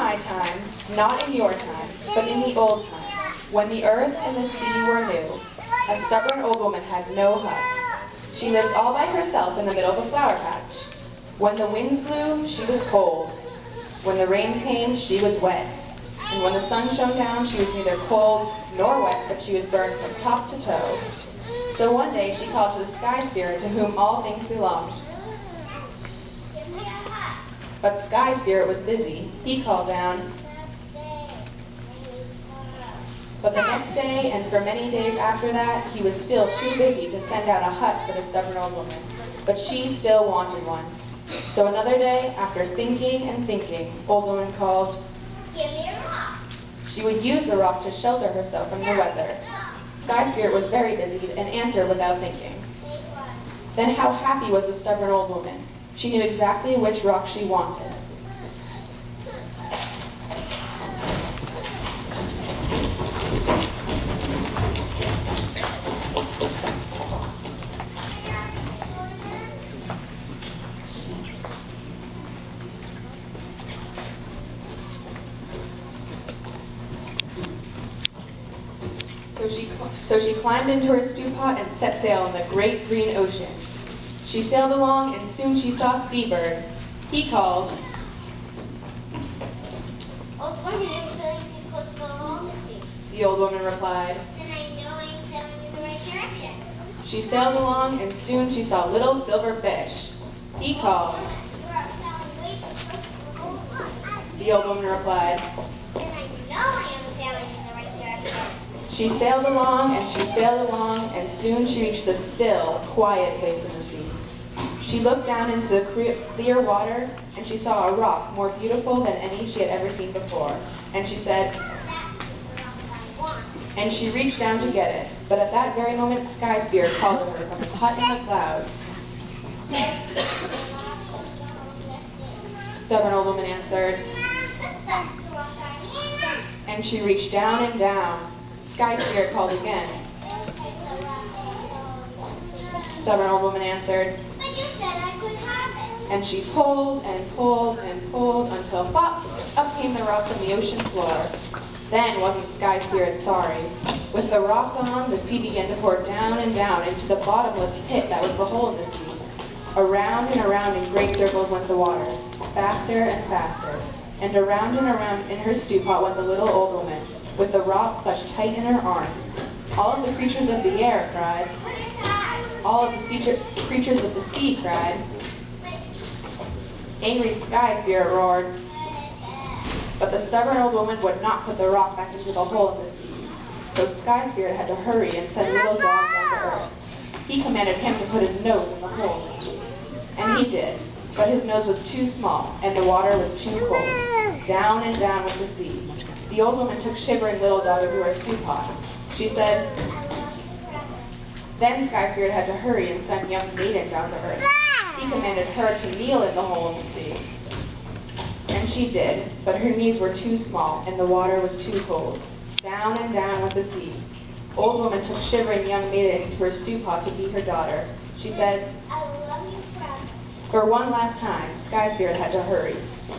my time, not in your time, but in the old time, when the earth and the sea were new, a stubborn old woman had no hut. She lived all by herself in the middle of a flower patch. When the winds blew, she was cold. When the rains came, she was wet. And when the sun shone down, she was neither cold nor wet, but she was burned from top to toe. So one day she called to the sky spirit to whom all things belonged. But the sky spirit was busy. He called down. But the next day, and for many days after that, he was still too busy to send out a hut for the stubborn old woman. But she still wanted one. So another day, after thinking and thinking, old woman called, "Give me a rock." She would use the rock to shelter herself from the weather. Sky Spirit was very busy and answered without thinking. Then how happy was the stubborn old woman. She knew exactly which rock she wanted. So she climbed into her stew pot and set sail on the great green ocean. She sailed along, and soon she saw Seabird. He called. "Old woman, I'm going to close the home with you." The old woman replied. "Then I know I'm sailing in the right direction." She sailed along, and soon she saw little silver fish. He called. "You are sailing way too close to the whole lot." The old woman replied. "Then I know I am sailing in the right direction." She sailed along, and soon she reached the still, quiet place in the sea. She looked down into the clear water, and she saw a rock more beautiful than any she had ever seen before. And she said, "That is the rock I want." and she reached down to get it. But at that very moment, Sky Spirit called to her from his hut in the clouds. Stubborn old woman answered, "That's the rock I want." and she reached down and down. Sky Spirit called again. Stubborn old woman answered, "But you said I could have it." and she pulled and pulled and pulled until pop, up came the rock from the ocean floor. Then wasn't Sky Spirit sorry. With the rock gone, the sea began to pour down and down into the bottomless pit that was the hole in the sea. Around and around in great circles went the water, faster and faster. And around in her stew pot went the little old woman, with the rock clutched tight in her arms. All of the creatures of the air cried. What is that? All of the creatures of the sea cried. Angry Sky Spirit roared. But the stubborn old woman would not put the rock back into the hole in the sea. So Sky Spirit had to hurry and send little dog down to earth. He commanded him to put his nose in the hole in the sea. And he did. But his nose was too small, and the water was too cold. Down and down went the sea. The old woman took shivering little dog into her stew pot. She said, then Sky Spirit had to hurry and send young maiden down to earth. He commanded her to kneel in the hole in the sea. And she did, but her knees were too small, and the water was too cold. Down and down went the sea. Old woman took shivering young maiden into her stew pot to be her daughter. She said, "I love you forever." for one last time, Sky Spirit had to hurry.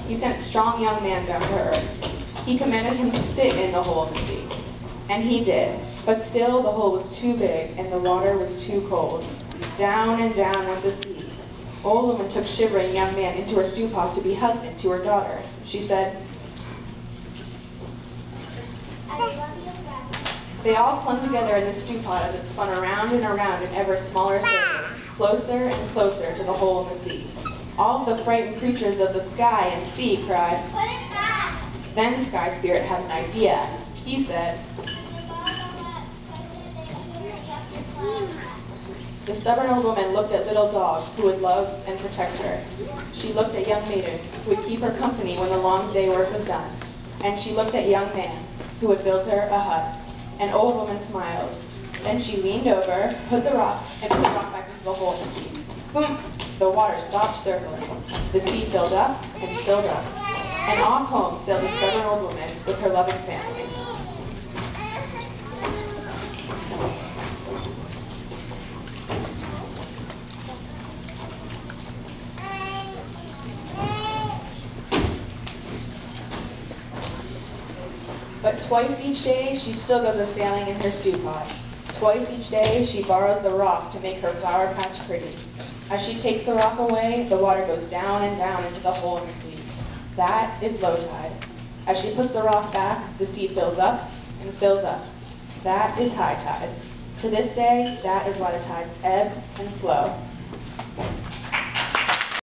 He sent strong young man down to earth. He commanded him to sit in the hole in the sea. And he did, but still the hole was too big and the water was too cold. Down and down went the sea. Old woman took shivering young man into her stew pot to be husband to her daughter. She said, "I love you forever." they all clung together in the stew pot as it spun around and around in ever smaller circles, closer and closer to the hole in the sea. All of the frightened creatures of the sky and sea cried. "Put it back." Then Sky Spirit had an idea. He said, the stubborn old woman looked at little dog who would love and protect her. She looked at young maiden who would keep her company when the long day work was done. And she looked at young man who would build her a hut. An old woman smiled. Then she leaned over, put the rock back into the hole in the sea. Boom! The water stopped circling. The sea filled up and filled up. And off home sailed the stubborn old woman with her loving family. But twice each day, she still goes a-sailing in her stew pot. Twice each day, she borrows the rock to make her flower patch pretty. As she takes the rock away, the water goes down and down into the hole in the sea. That is low tide. As she puts the rock back, the sea fills up and fills up. That is high tide. To this day, that is why the tides ebb and flow.